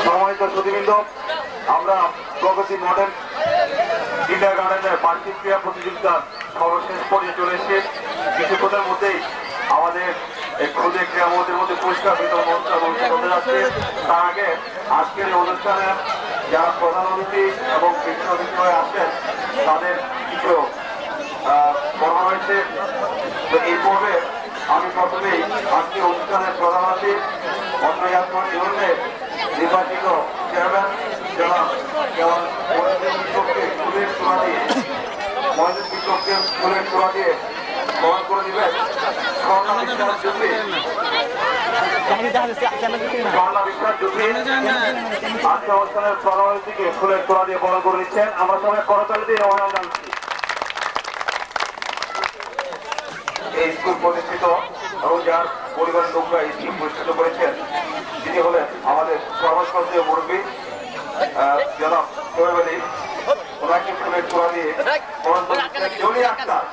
সম্মানিত সুধীবৃন্দ, আমরা প্রগতি মডেল কিন্ডারগার্টেনের বার্ষিক ক্রীড়া প্রতিযোগিতার সর্বশেষ পর্যায়ে চলে এসেছে। কিছুক্ষণের মধ্যেই আমাদের এই ক্ষুদে ক্রীড়া মহোদয়ের মধ্যে পুরস্কার বিতরণ অনুষ্ঠান হতে যাচ্ছে। তার আগে আজকের এই অনুষ্ঠানে যারা প্রধান অতিথি এবং বিশেষ অতিথি হয়ে আসেন তাদের কিছু বলা হয়েছে। তো এই পর্বে আমি প্রথমেই আজকে অনুষ্ঠানের প্রধান অতিথি অন্ধ্রযাত্রা ইউনিয়নের নির্বাচিত চেয়ারম্যান জনাব মহিউদ্দিন বিপ্লবকে ফুলের তোড়া দিয়ে বহন করে দিবেন স্বর্ণা বিশ্বাস যুদ্ধে। স্বর্ণা বিশ্বাস যুদ্ধে আজকে অনুষ্ঠানের প্রধান অতিথিকে ফুলের তোড়া দিয়ে বহন করে নিচ্ছেন। আমরা সবাই করতালি দিয়ে অভিনন্দন জানাচ্ছি। এই স্কুল প্রতিষ্ঠিত এবং যার পরিবারের লোকরা এই স্কুল প্রতিষ্ঠিত করেছেন তিনি হলেন আমাদের সর্বশ্রদ্ধেয় মুরব্বী জনাব সোহেব আলী। ওনাকে ফুলের তোড়া দিয়ে জলিয়া আক্তার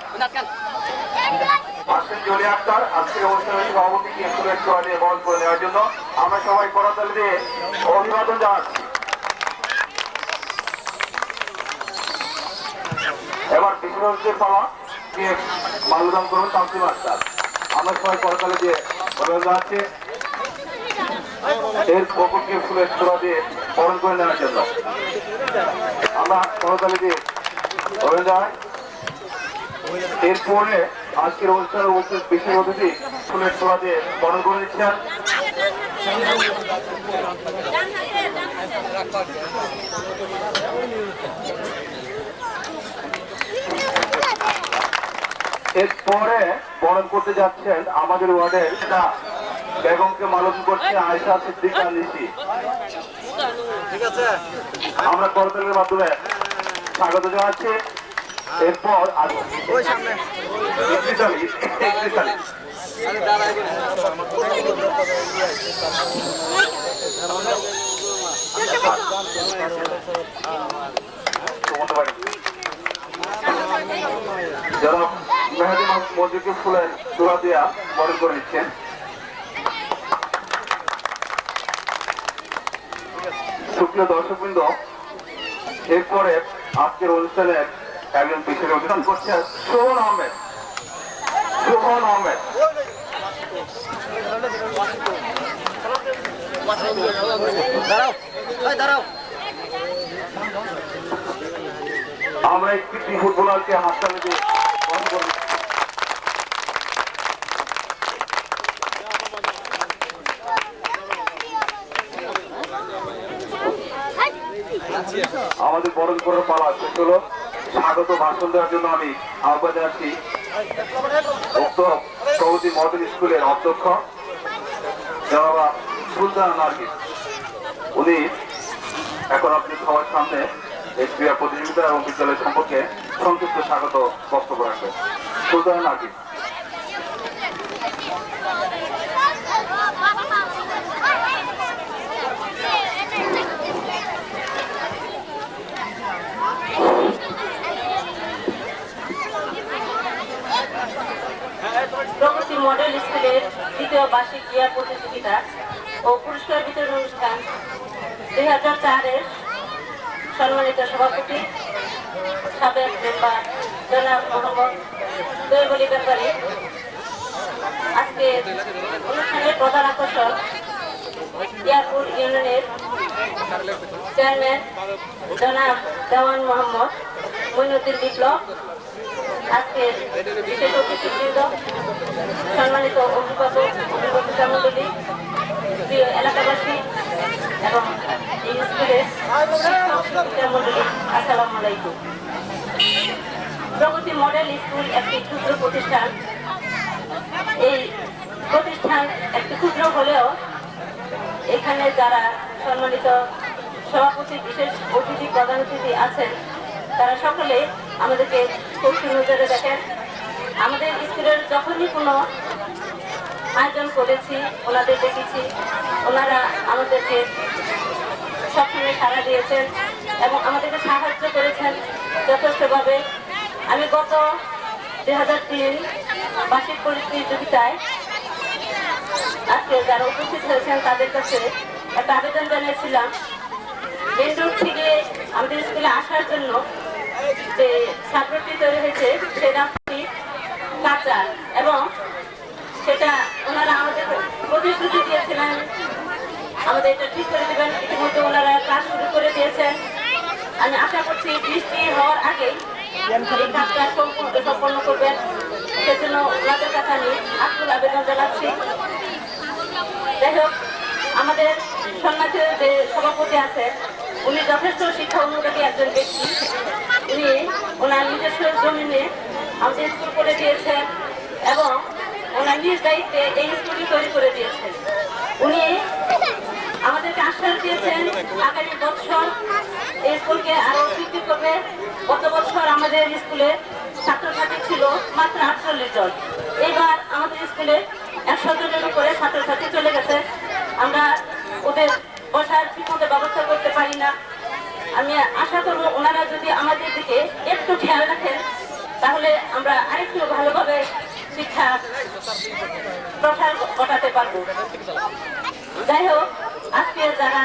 আসছেন। জলিয়া আক্তার আজকের অনুষ্ঠানের সভাপতিকে ফুলের তোড়া দিয়ে বহন করে নেওয়ার জন্য আমরা সবাই করতালি দিয়ে অভিবাদন জানাচ্ছি। এবার বিশ্বনাথের পাওয়া মাল্যদান করুন তামসিম আক্তার। আমরা সবাই করতালি দিয়ে অভিবাদন জানাচ্ছি এর বকুলকে ফুলের তোড়া দিয়ে বরণ করে নেওয়ার জন্য। আমরা করতালি দিয়ে অভিবাদন জানাই। এরপরে আজকের অনুষ্ঠানের উপস্থিত বিশেষ অতিথি ফুলের তোড়া দিয়ে বরণ করে নিচ্ছেন। এরপরে বরণ করতে যাচ্ছেন আমাদের ওয়ার্ডের বেগমকে মালন করছে আয়েশা সিদ্দিকা নিশি। আমরা করতালির মাধ্যমে স্বাগত জানাচ্ছি। এরপর যারা মেহেদি মসজিদকে ফুলের তোড়া দিয়া বরণ করে নিচ্ছেন। সুপ্রিয় দর্শকবৃন্দ, এরপরে আজকের অনুষ্ঠানের একজন বিশেষ অভিযান করছে সোহন আহমেদ। সোহন আহমেদ আমরা একটি ফুটবলারকে হাততালি দিয়ে বন্ধ করে আমাদের বরণ করার পালা শেষ হলো। স্বাগত ভাষণ দেওয়ার জন্য আমি আহ্বান জানাচ্ছি প্রগতি মডেল স্কুলের অধ্যক্ষ জনাবা সুলতানা নার্গিস। উনি এখন আপনি সবার সামনে এই ক্রীড়া প্রতিযোগিতা এবং বিদ্যালয় সম্পর্কে সংক্ষিপ্ত স্বাগত বক্তব্য রাখবেন। সুলতানা নার্গিস। প্রগতি মডেল স্কুলের দ্বিতীয় বার্ষিক ক্রীড়া প্রতিযোগিতা ও পুরস্কার বিতরণ অনুষ্ঠান 2004-এর সম্মানিত সভাপতি সাবেক মেম্বার জনাব মোহাম্মদ সোহেব আলী ব্যাপারী। আজকে অনুষ্ঠানের প্রধান আকর্ষণ ইয়ারপুর ইউনিয়নের চেয়ারম্যান জনাব দেওয়ান মোহাম্মদ মঈনুদ্দিন বিপ্লব। আজকের বিশেষ অতিথিবৃন্দ, সম্মানিত অভিভাবক অভিভাবিকা মণ্ডলী, প্রিয় এলাকাবাসী এবং এই স্কুলের শিক্ষক মণ্ডলী, আসসালামু আলাইকুম। প্রগতি মডেল স্কুল একটি ক্ষুদ্র প্রতিষ্ঠান। এই প্রতিষ্ঠান একটু ক্ষুদ্র হলেও এখানে যারা সম্মানিত সভাপতি, বিশেষ অতিথি, প্রধান অতিথি আছেন, তারা সকলে আমাদেরকে খুব সুনজরে দেখেন। আমাদের স্কুলের যখনই কোনো আয়োজন করেছি, ওনাদের দেখেছি, ওনারা আমাদেরকে সবসময় সাড়া দিয়েছেন এবং আমাদেরকে সাহায্য করেছেন যথেষ্টভাবে। আমি গত 2003 বার্ষিক প্রতিযোগিতায় আজকে যারা উপস্থিত হয়েছেন তাদের কাছে একটা আবেদন জানিয়েছিলাম, মেন রোড থেকে আমাদের স্কুলে আসার জন্য যে ছাত্রটি তৈরি হয়েছে সে রাস্তাটি কাঁচা, এবং সেটা ওনারা আমাদের প্রতিশ্রুতি দিয়েছিলেন আমাদের এটা ঠিক করে দেবেন। ইতিমধ্যে ওনারা কাজ শুরু করে দিয়েছেন। আমি আশা করছি বৃষ্টি হওয়ার আগেই এই কাজটা সম্পন্ন করবেন। সেজন্য ওনাদের কাছে আমি আকুল আবেদন জানাচ্ছি। যাই হোক, আমাদের সম্মানিত যে সভাপতি আছে উনি যথেষ্ট শিক্ষা অনুরাগী একজন ব্যক্তি। উনি ওনার নিজস্ব জমিনে আমাদের স্কুল করে দিয়েছেন এবং ওনার নিজ দায়িত্বে এই স্কুলটি তৈরি করে দিয়েছেন। উনি আমাদেরকে আশ্বাস দিয়েছেন আগামী বছর এই স্কুলকে আরো বৃদ্ধি করবে। গত বছর আমাদের স্কুলে ছাত্রছাত্রী ছিল মাত্র 48 জন, এবার আমাদের স্কুলে 100 জনের উপরে ছাত্রছাত্রী চলে গেছে। আমরা ওদের বসার ঠিকমতো ব্যবস্থা করতে পারি না। আমি আশা করবো ওনারা যদি আমাদের দিকে একটু খেয়াল রাখেন তাহলে আমরা আরেকটু ভালোভাবে শিক্ষা প্রসার ঘটাতে পারবো। যাই হোক, আজকে যারা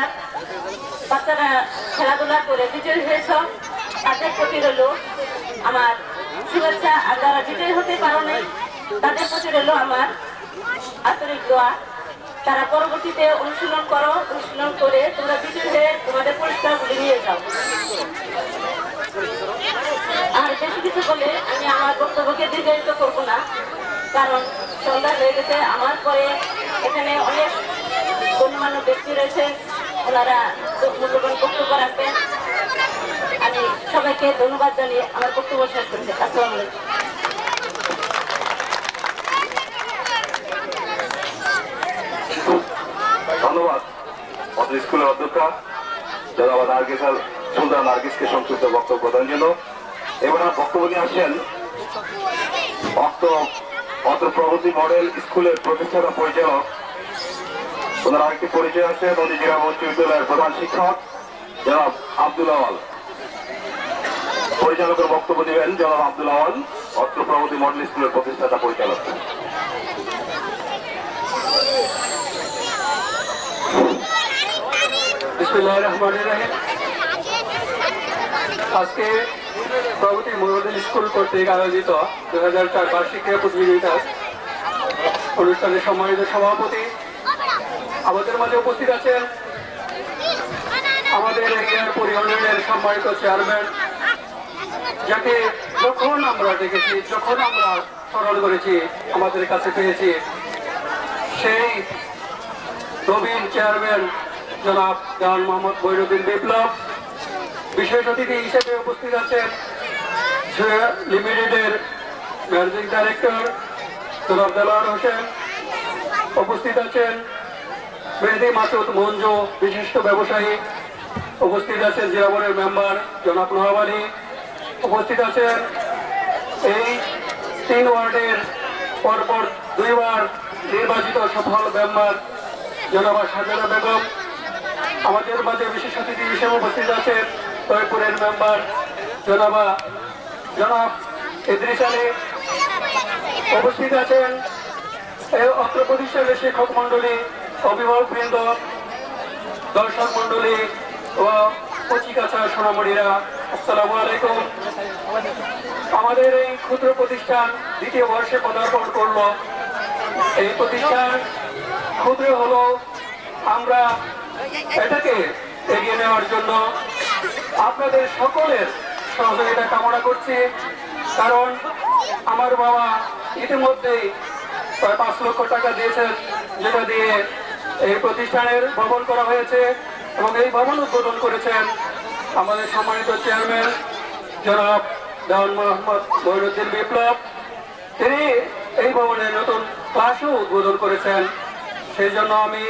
বাচ্চারা খেলাধুলা করে বিজয়ী হয়েছ তাদের প্রতি রইল আমার শুভেচ্ছা, আর যারা বিজয়ী হতে পারো নাই তাদের প্রতি রইল আমার আন্তরিক দোয়া। তারা পরবর্তীতে অনুশীলন করো, অনুশীলন করে তোমরা বিজয়ী হয়ে তোমাদের পুরস্কারগুলি নিয়ে যাও। আর বেশি কিছু বলে আমি আমার বক্তব্যকে দীর্ঘায়িত করবো না, কারণ সন্ধ্যা হয়ে গেছে। আমার পরে এখানে অনেক গণ্যমান্য ব্যক্তি রয়েছে, ওনারা মূল্যবান বক্তব্য রাখবেন। আমি সবাইকে ধন্যবাদ জানিয়ে আমার বক্তব্য শেষ করছি। আসসালামু আলাইকুম। ধন্যবাদ আমাদের স্কুলের অধ্যক্ষা জনাব সুলতান নার্গিসকে সংক্ষিপ্ত বক্তব্য দেওয়ার জন্য। এবার বক্তব্য নিয়ে আসেন অত্র প্রগতি মডেল স্কুলের প্রতিষ্ঠাতা পরিচালক, ওনার আরেকটি পরিচয় আছে নদী জেলা উচ্চ বিদ্যালয়ের প্রধান শিক্ষক জনাব আব্দুল আওয়াল। পরিচালকের বক্তব্য দিবেন জনাব আব্দুল আওয়াল, অত্র প্রগতি মডেল স্কুলের প্রতিষ্ঠাতা পরিচালক। বিসমিল্লাহির রহমানির রহিম। আজকে প্রগতি মডেল স্কুল কর্তৃক আয়োজিত 2004 বার্ষিক ক্রীড়া প্রতিযোগিতার অনুষ্ঠানের সম্মানিত সভাপতি আমাদের মাঝে উপস্থিত আছেন, আমাদের এরিয়ার পরিবহনের সম্মানিত চেয়ারম্যান, যাকে যখন আমরা দেখেছি, যখন আমরা স্মরণ করেছি, আমাদের কাছে পেয়েছি, সেই নবীন চেয়ারম্যান জনাব জাহান মোহাম্মদ বৈরুদ্দিন বিপ্লব। বিশেষ অতিথি হিসেবে উপস্থিত আছেন লিমিটেডের ম্যানেজিং ডাইরেক্টর জনাব দেলোয়ার হোসেন। উপস্থিত আছেন মেহেদি মাসুদ মঞ্জু, বিশিষ্ট ব্যবসায়ী। উপস্থিত আছেন জেলা বোর্ডের মেম্বার জনাব নওয়াব আলী। উপস্থিত আছেন এই 3 ওয়ার্ডের পরপর 2 বার নির্বাচিত সফল মেম্বার জনাবা সাজানা বেগম। আমাদের মাঝে বিশেষ অতিথি হিসেবে উপস্থিত আছেন তৈপুরের মেম্বার জনাব ইদ্রিস আলী। উপস্থিত আছেন এই অত্র প্রতিষ্ঠানের শিক্ষক মন্ডলী, অভিভাবক বৃন্দ, দর্শক মন্ডলী ও কচিকাছা সোনামণিরা, আসসালামু আলাইকুম। আমাদের এই ক্ষুদ্র প্রতিষ্ঠান 2য় বর্ষে পদার্পণ করল। এই প্রতিষ্ঠান ক্ষুদ্র হলো, আমরা এটাকে এগিয়ে নেওয়ার জন্য আপনাদের সকলের সহযোগিতা কামনা করছি। কারণ আমার বাবা ইতিমধ্যেই প্রায় 5 লক্ষ টাকা দিয়েছেন, যেটা দিয়ে এই প্রতিষ্ঠানের ভবন করা হয়েছে এবং এই ভবন উদ্বোধন করেছেন আমাদের সম্মানিত চেয়ারম্যান জনাব জাহান মোহাম্মদ বৈরুদ্দিন বিপ্লব। তিনি এই ভবনের নতুন ক্লাসও উদ্বোধন করেছেন। সেই জন্য আমি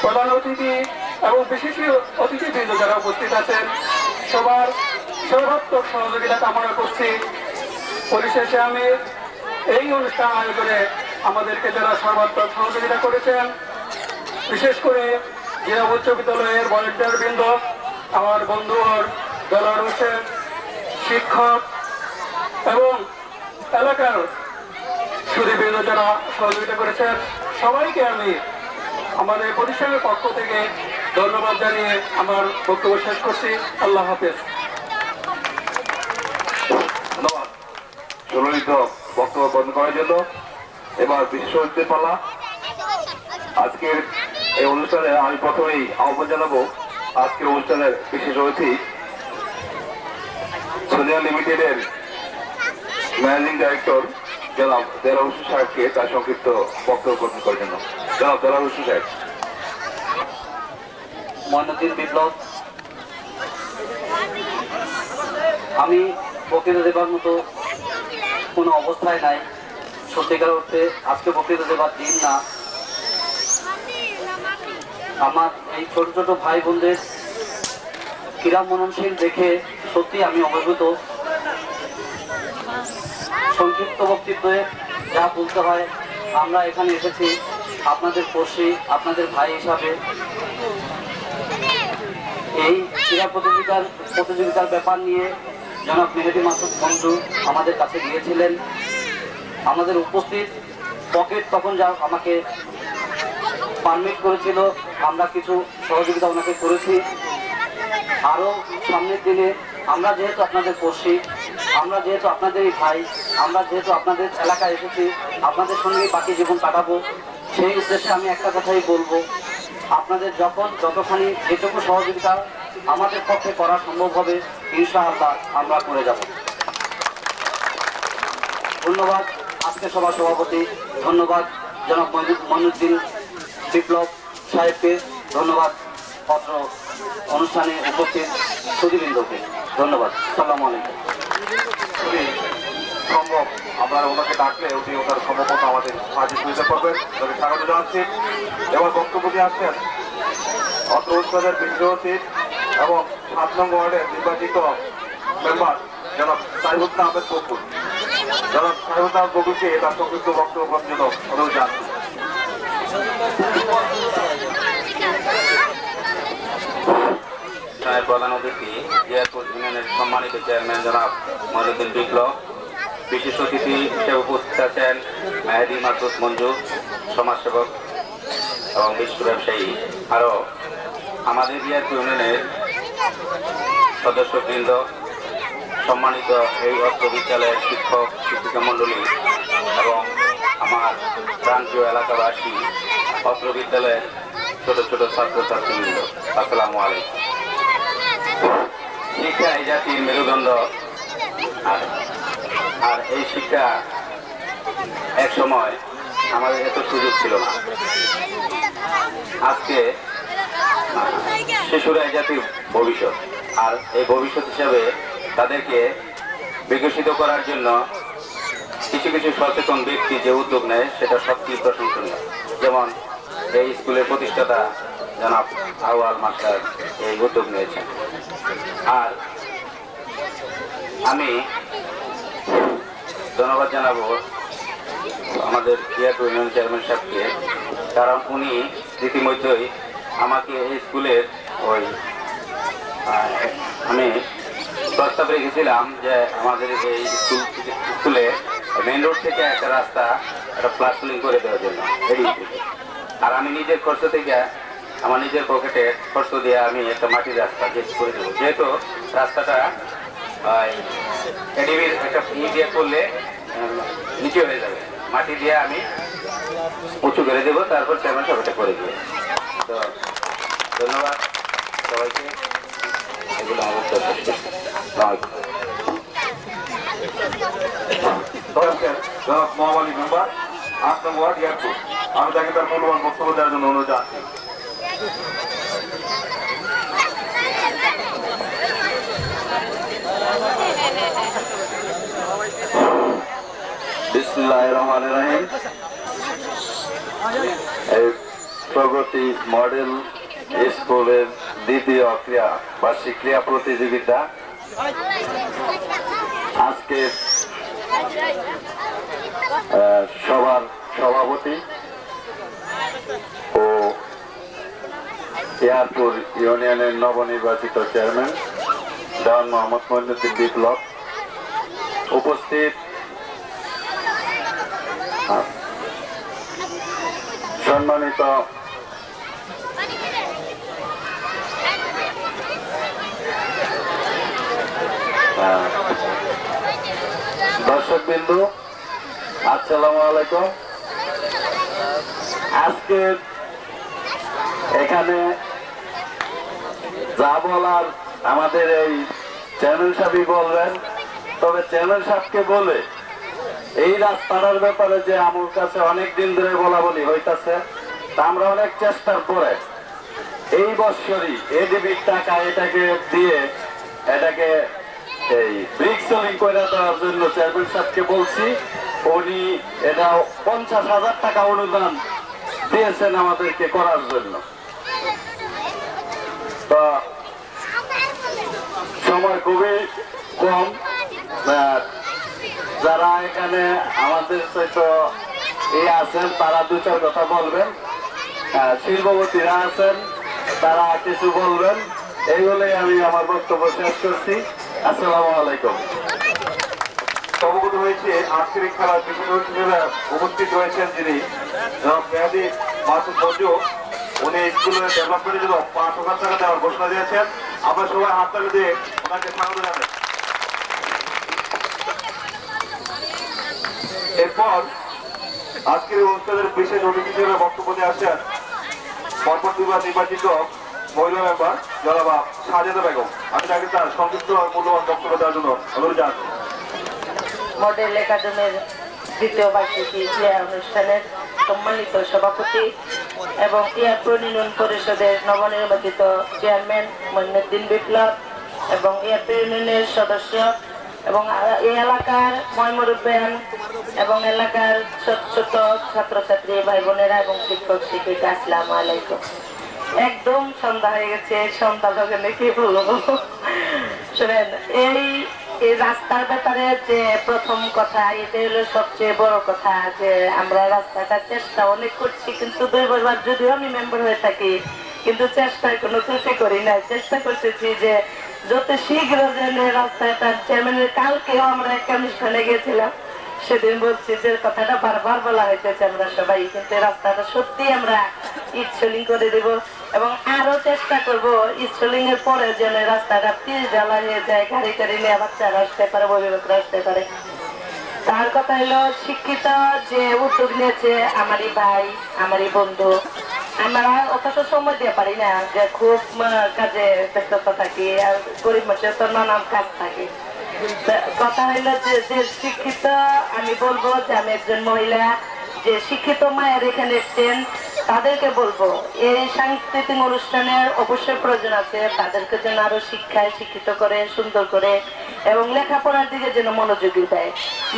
প্রধান অতিথি এবং বিশেষ অতিথিবৃন্দ যারা উপস্থিত আছেন সবার সর্বাত্মক সহযোগিতা কামনা করছি। পরিশেষে আমি এই অনুষ্ঠান আয়োজনে আমাদেরকে যারা সর্বাত্মক সহযোগিতা করেছেন, বিশেষ করে জেলা উচ্চ বিদ্যালয়ের ভলেন্টিয়ার বৃন্দ, আমার বন্ধুর দেলোয়ার হোসেন, শিক্ষক এবং এলাকার সুদীবৃন্দ যারা সহযোগিতা করেছেন, সবাইকে আমি আমাদের প্রতিষ্ঠানের পক্ষ থেকে ধন্যবাদ জানিয়ে আমার বক্তব্য শেষ করছি। আল্লাহ হাফেজ। ধন্যবাদ সুললিত বক্তব্য প্রদান করার জন্য। এবার বিশেষ অতিথির পালা। আজকের এই অনুষ্ঠানে আমি প্রথমেই আহ্বান জানাবো আজকের অনুষ্ঠানের বিশেষ অতিথি সোনিয়া লিমিটেডের ম্যানেজিং ডাইরেক্টর জনাব দেলোয়ার হোসেন সাহেবকে তার সংক্ষিপ্ত বক্তব্য প্রদান করার জন্য। জনাব দেলোয়ার হোসেন সাহেব। মঈনুদ্দিন বিপ্লব, আমি বক্তৃতা দেবার মতো কোনো অবস্থায় নাই। সত্যিকার অর্থে আজকে বক্তৃতা দেবার দিন না। আমার এই ছোট ছোট ভাই বোনদের ক্রীড়া মননশীল দেখে সত্যি আমি অভিভূত। সংক্ষিপ্ত বক্তৃতায় যা বলতে হয়, আমরা এখানে এসেছি আপনাদের পড়শি, আপনাদের ভাই হিসাবে। এই ক্রীড়া প্রতিযোগিতার ব্যাপার নিয়ে জনাব মেহেদী মাসুদ মঞ্জু আমাদের কাছে গিয়েছিলেন। আমাদের উপস্থিত পকেট তখন যা আমাকে পারমিট করেছিল, আমরা কিছু সহযোগিতা ওনাকে করেছি। আরও সামনের দিনে আমরা যেহেতু আপনাদের পড়শি, আমরা যেহেতু আপনাদেরই ভাই, আমরা যেহেতু আপনাদের এলাকায় এসেছি, আপনাদের সঙ্গেই বাকি জীবন কাটাবো, সেই উদ্দেশ্যে আমি একটা কথাই বলবো, আপনাদের যতখানি যেটুকু সহযোগিতা আমাদের পক্ষে করা সম্ভব হবে ইনশাআল্লাহ আমরা করে যাব। ধন্যবাদ আজকে সভা সভাপতি, ধন্যবাদ জনাব মঈনুদ্দিন বিপ্লব সাহেবকে, ধন্যবাদ পত্র অনুষ্ঠানে উপস্থিত সুধীবৃন্দকে, ধন্যবাদ। আসসালামু আলাইকুম। সম্ভব আপনারা ওনাকে ডাকলে উনি ওনার সম্ভবত আমাদের সাহায্য সুবিধা করবেন, তাদের স্বাগত জানাচ্ছি। এবার বক্তব্য দিয়ে আসছেন অত্র অনুষ্ঠানের বিশেষ অতিথি এবং 7 নং ওয়ার্ডের নির্বাচিত মেম্বার জনাব সাইফুদ্দিন আহমেদ বকুল। জনাব সাইফুদ্দিন আহমেদ বকুলকে তার সংক্ষিপ্ত বক্তব্য করার জন্য অনুরোধ জানাচ্ছি। প্রধান অতিথি জিয়ারপুর ইউনিয়নের সম্মানিত চেয়ারম্যান জনাব মঈনুদ্দিন বিপ্লব, বিশেষ অতিথি হিসেবে উপস্থিত আছেন মেহেদী মাসুদ মঞ্জু, সমাজসেবক এবং বিশ্ব ব্যবসায়ী, আরও আমাদের জিয়ারপুর ইউনিয়নের সদস্যবৃন্দ, সম্মানিত এই অত্র বিদ্যালয়ের শিক্ষক শিক্ষিকা মণ্ডলী এবং আমার প্রান্তীয় এলাকাবাসী, অত্র বিদ্যালয়ের ছোট ছোট ছাত্রছাত্রীবৃন্দ, আসসালামু আলাইকুম। শিক্ষা এই জাতির মেরুদণ্ড, আর এই শিক্ষা এক সময় আমাদের এত সুযোগ ছিল না। আজকে শিশুরা এই জাতির ভবিষ্যৎ, আর এই ভবিষ্যৎ হিসাবে তাদেরকে বিকশিত করার জন্য কিছু কিছু সচেতন ব্যক্তি যে উদ্যোগ নেয় সেটা সত্যিই প্রশংসনীয়। যেমন এই স্কুলের প্রতিষ্ঠাতা জনাব আউয়াল মাস্টার এই উদ্যোগ নিয়েছেন। আর আমি ধন্যবাদ জানাবো আমাদের জিয়ারপুর ইউনিয়ন চেয়ারম্যান সাহেবকে, কারণ উনি ইতিমধ্যেই আমাকে এই স্কুলের আমি প্রস্তাব রেখেছিলাম যে আমাদের এই স্কুলে মেইন রোড থেকে একটা রাস্তা একটা প্লাস্টারিং করে দেওয়ার জন্য এদিক থেকে। আর আমি নিজের খরচ থেকে, আমার নিজের পকেটে খরচ দিয়ে আমি একটা মাটির রাস্তা করে দেবো, যেহেতু রাস্তাটা এডিবির একটা দিয়ে করলে নিচে হয়ে যাবে, মাটি দিয়ে আমি উঁচু করে দেবো, তারপর চেয়ারম্যান সাহেব এটা করে দেবে। তো ধন্যবাদ সবাইকে, এগুলো আমার জনাব মোহাম্মদ মেম্বার 8 নং ওয়ার্ড জিয়ারপুর, আমি তাকে তার মূল্যবান বক্তব্য দেওয়ার জন্য অনুরোধ জানাচ্ছি। বিসমিল্লাহির রহমানির রহিম। প্রগতি মডেল স্কুলের দ্বিতীয় বার্ষিক ক্রীড়া প্রতিযোগিতা আজকে সভার সভাপতি ও এয়ারপুর ইউনিয়নের নবনির্বাচিত চেয়ারম্যান দেওয়ান মোহাম্মদ মঈনুদ্দিন বিপ্লব, উপস্থিত সম্মানিত দর্শকবৃন্দ, আসসালামু আলাইকুম। আজকে এখানে যা বলার আমাদের এই চ্যানেল সাহেবই বলবেন, তবে চ্যানেল সাহেবকে বলে এই রাস্তাটার ব্যাপারে যে আমার কাছে অনেক দিন ধরে বলা বলি হইতাছে, তা আমরা অনেক চেষ্টার পরে এই বৎসরই এডিবির টাকা এটাকে দিয়ে এটাকে এই ব্রিক সেলিং করে দেওয়ার জন্য চেয়ারম্যান সাহেবকে বলছি। উনি এটা 50,000 টাকা অনুদান দিয়েছেন আমাদেরকে করার জন্য। তো সময় খুবই কম, যারা এখানে আমাদের সহিত আছেন তারা দু চার কথা বলবেন, শিল্পপতিরা আছেন তারা কিছু বলবেন। এই বলেই আমি আমার বক্তব্য শেষ করছি। আসসালামু আলাইকুম। অবগত হয়েছে আজকের এই খেলার বিশেষ হিসেবে উপস্থিত রয়েছেন যিনি জনাব মেহেদী মাসুদ মঞ্জু। উনি স্কুলের ডেভেলপমেন্টের জন্য 5,000 টাকা দেওয়ার ঘোষণা দিয়েছেন। আমরা সবাই হাততালি দিয়ে ওনাকে স্বাগত জানাই। এরপর আজকের অনুষ্ঠানের বিশেষ অতিথি হিসেবে বক্তব্য দিয়ে আসছেন পরপর দুবার নির্বাচিত মহিলা মেম্বার জনাবা সাজেদা বেগম। আমি তাকে তার সংক্ষিপ্ত মূল্যবান বক্তব্য দেওয়ার জন্য অনুরোধ জানাচ্ছি। মডেল একাডেমির দ্বিতীয় বার্ষিকী ক্রীড়া অনুষ্ঠানের সম্মানিত সভাপতি এবং এয়ারপুর ইউনিয়ন পরিষদের নবনির্বাচিত চেয়ারম্যান মঈনুদ্দিন বিপ্লব এবং এয়ারপুর ইউনিয়নের সদস্য এবং এই এলাকার ময়মুরুব্বান এবং এলাকার ছোট ছোট ছাত্রছাত্রী ভাই বোনেরা এবং শিক্ষক শিক্ষিকা, আসসালামু আলাইকুম। একদম সন্ধ্যা হয়ে গেছে, সন্ধ্যা ভগনে কি বলবো। শুনেন, এই রাস্তার ব্যাপারে যে প্রথম কথা, এটা হলো সবচেয়ে বড় কথা যে আমরা রাস্তাটার চেষ্টা অনেক করছি, কিন্তু 2 বার যদিও আমি মেম্বার হয়ে থাকি কিন্তু চেষ্টায় কোনো ত্রুটি করি না। চেষ্টা করতেছি যে যত শীঘ্র যেন রাস্তাটা চেয়ারম্যানের, কালকেও আমরা একটা অনুষ্ঠানে গেছিলাম, সেদিন বলছি যে কথাটা বারবার বলা হয়েছে আমরা সবাই, কিন্তু রাস্তাটা সত্যি আমরা ইটসলিং করে দেব এবং আরো চেষ্টা করব ইটসলিং এর পরে যেন রাস্তাটা পিচ ঢালা হয়ে যায়, গাড়ি টাড়ি নিয়ে বাচ্চারা আসতে পারে, অভিভাবকরা আসতে পারে। তার কথা হলো শিক্ষিত যে উদ্যোগ নিয়েছে আমারই ভাই, আমারই বন্ধু। আমরা অত সময় দিয়ে পারি না, যে খুব কাজে ব্যস্ততা থাকি, আর গরিব মানুষের তো নানান কাজ থাকে। কথা হইলো যে শিক্ষিত, আমি বলবো যে আমি একজন মহিলা, যে শিক্ষিত মায়ের এখানে এসছেন তাদেরকে বলবো এই সাংস্কৃতিক অনুষ্ঠানের অবশ্যই প্রয়োজন আছে। তাদেরকে যেন আরো শিক্ষায় শিক্ষিত করে, সুন্দর করে এবং লেখাপড়ার দিকে যেন মনোযোগী দেয়।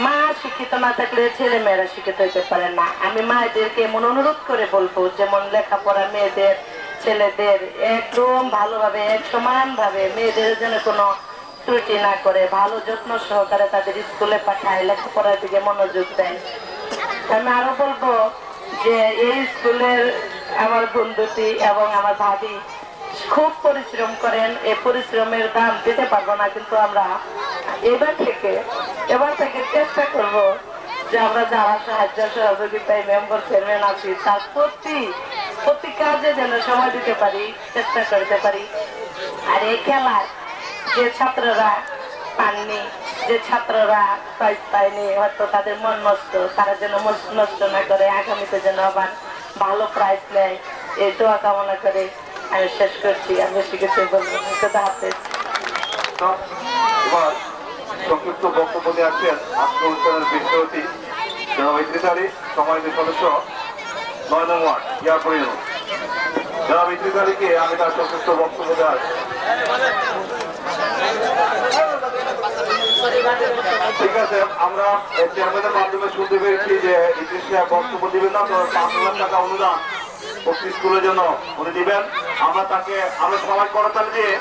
মা শিক্ষিত না থাকলে ছেলে মেয়েরা শিক্ষিত হতে পারে না। আমি মায়েদেরকে এমন অনুরোধ করে বলবো, যেমন লেখাপড়া মেয়েদের ছেলেদের একদম ভালোভাবে, এক সমান ভাবে মেয়েদের যেন কোনো ত্রুটি না করে, ভালো যত্ন সহকারে তাদের স্কুলে পাঠায়, লেখাপড়ার দিকে মনোযোগ দেয়। আমি আরো বলবো যে এই স্কুলের আমার বন্ধুটি এবং আমার ভাবি খুব পরিশ্রম করেন। এই পরিশ্রমের দাম দিতে পারবো না, কিন্তু আমরা এবার থেকে চেষ্টা করব যে আমরা যারা সাহায্য সহযোগিতায় মেম্বার চেয়ারম্যান আছি তার প্রতি কাজে যেন সময় দিতে পারি, চেষ্টা করতে পারি। আর এই খেলার যে ছাত্ররা পাননি, যে ছাত্ররা প্রাইজ পায়নি, হয়তো তাদের মন নষ্ট, তারা যেন মন নষ্ট না করে, আগামীতে যেন আবার ভালো প্রাইজ নেয়, এই দোয়া কামনা করে আমি শেষ করছি। আমি বেশি কিছু বলবো না। হাফেজ। এবার সংক্ষিপ্ত বক্তব্য দিয়ে আসছেন আজকে অনুষ্ঠানের বিশেষ অতিথি জনাব ইদ্রিস আলী, সম্মানিত সদস্য 9 নং ওয়ার্ড এয়ারপুর ইউনিয়ন। জনাব ইদ্রিস আলীকে আমি তার সংক্ষিপ্ত বক্তব্য দেওয়ার। ঠিক আছে, আমরা চেয়ারম্যানের মাধ্যমে শুনতে পেরেছি যে ইদ্রিস সাহেব বক্তব্য দিবেন না, তো 5,000 টাকা অনুদান প্রতি স্কুলের জন্য উনি দিবেন। আমরা তাকে আমরা সবাই করতালি দিয়ে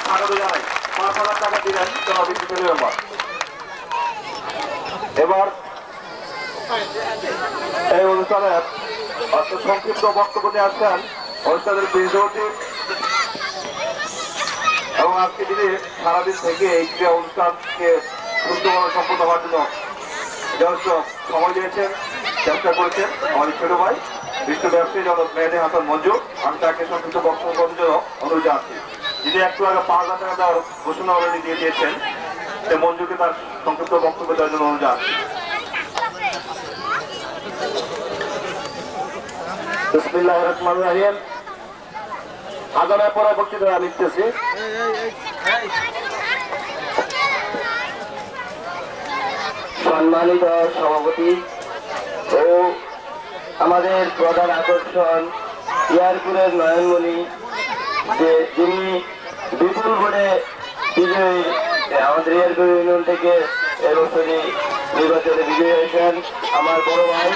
স্বাগত জানাই। 5,000 টাকা দিলেন জনাব বিপ্লবী মেম্বার। এবার এই অনুষ্ঠানের সংক্ষিপ্ত বক্তব্য নিয়ে আসছেন অনুষ্ঠানের বিরোধী এবং আজকে তিনি সারাদিন থেকে এই ক্রীড়া অনুষ্ঠানকে সুন্দরভাবে সম্পন্ন হওয়ার জন্য যথেষ্ট সময় দিয়েছেন, চেষ্টা করেছেন আমাদের ছোট ভাই বিশ্ব ব্যবসায়ী জনাব মেহেদী হাসান মঞ্জু। আমি তাকে সংক্ষিপ্ত বক্তব্য করার জন্য অনুরোধ জানাচ্ছি। যিনি একটু আগে 5,000 টাকা দেওয়ার ঘোষণা অলরেডি দিয়ে দিয়েছেন, সে মঞ্জুকে তার সংক্ষিপ্ত বক্তব্য দেওয়ার জন্য অনুরোধ জানাচ্ছি। বিসমিল্লাহির রহমানির রহিম। আগামী পরবর্তীতে লিখতেছি। সম্মানিত সভাপতি ও আমাদের প্রধান আকর্ষণ ইয়ারপুরের নয়নমণি, যিনি বিপুল ভোটে বিজয়ী, আমাদের ইয়ারপুর ইউনিয়ন থেকে এবছরই নির্বাচনে বিজয়ী হয়েছেন আমার বড় ভাই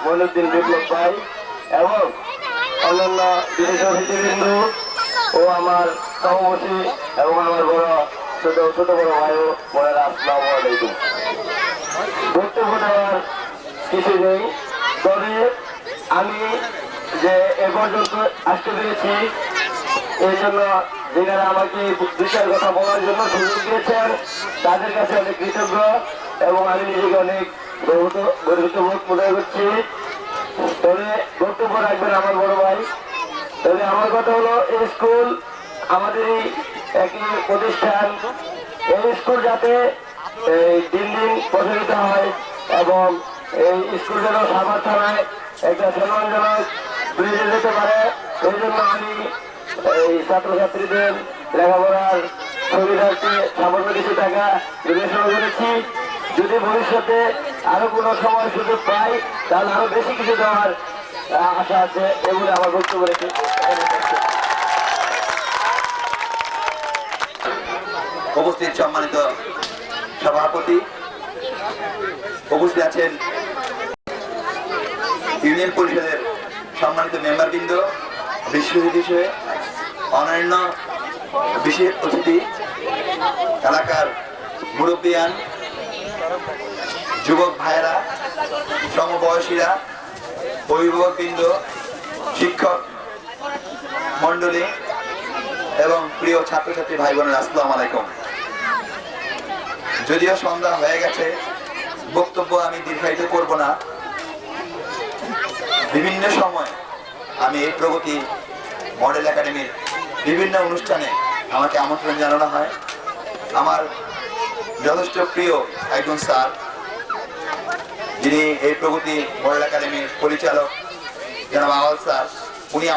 মইনুদ্দিন বিপ্লব ভাই এবং অন্যান্য বিশেষ অতিথিবৃন্দ ও আমার সহমতি এবং আমার ছোট বড় ভাই ও বোনেরা, আসসালামু আলাইকুম। বক্তব্য দেওয়ার কিছু নেই, তবে আমি যে এ পর্যন্ত আসতে পেরেছি এই জন্য যারা আমাকে বিষয়ের কথা বলার জন্য সুযোগ দিয়েছেন তাদের কাছে অনেক কৃতজ্ঞ এবং আমি নিজেকে অনেক গর্বিত বোধ মনে করছি। তবে বক্তব্য রাখবেন আমার বড় ভাই। তবে আমার কথা হলো, এই স্কুল আমাদেরই একই প্রতিষ্ঠান, এই স্কুল যাতে দিন দিন প্রসারিত হয় এবং এই স্কুল যেন সাভার থানায় একটা সম্মানজনক ব্রিজে যেতে পারে, এই জন্য আমি এই ছাত্রছাত্রীদের লেখাপড়ার সুবিধার্থে সামান্য কিছু টাকা বিবেচনা করেছি। যদি ভবিষ্যতে আরো কোনো সময় সুযোগ পাই তাহলে আরো বেশি কিছু দেওয়ার আশা আছে। এগুলো আমার বক্তব্য রেখে উপস্থিত সম্মানিত সভাপতি, উপস্থিত আছেন ইউনিয়ন পরিষদের সম্মানিত মেম্বারবৃন্দ, বিশেষ অতিথি হিসেবে অন্যান্য বিশেষ অতিথি, এলাকার মুরব্বিয়ান, যুবক ভাইয়েরা, সমবয়সীরা, অভিভাবকবৃন্দ, শিক্ষক মন্ডলী এবং প্রিয় ছাত্রছাত্রী ভাই বোনেরা, আসসালামু আলাইকুম। যদিও সন্ধ্যা হয়ে গেছে, বক্তব্য আমি দীর্ঘায়িত করব না। বিভিন্ন সময় আমি এই প্রগতি মডেল একাডেমির বিভিন্ন অনুষ্ঠানে আমাকে আমন্ত্রণ জানানো হয়। আমার যথেষ্ট প্রিয় একজন স্যার, যিনি এই প্রগতি মডেল একাডেমির পরিচালক জনাব আওয়াল স্যার,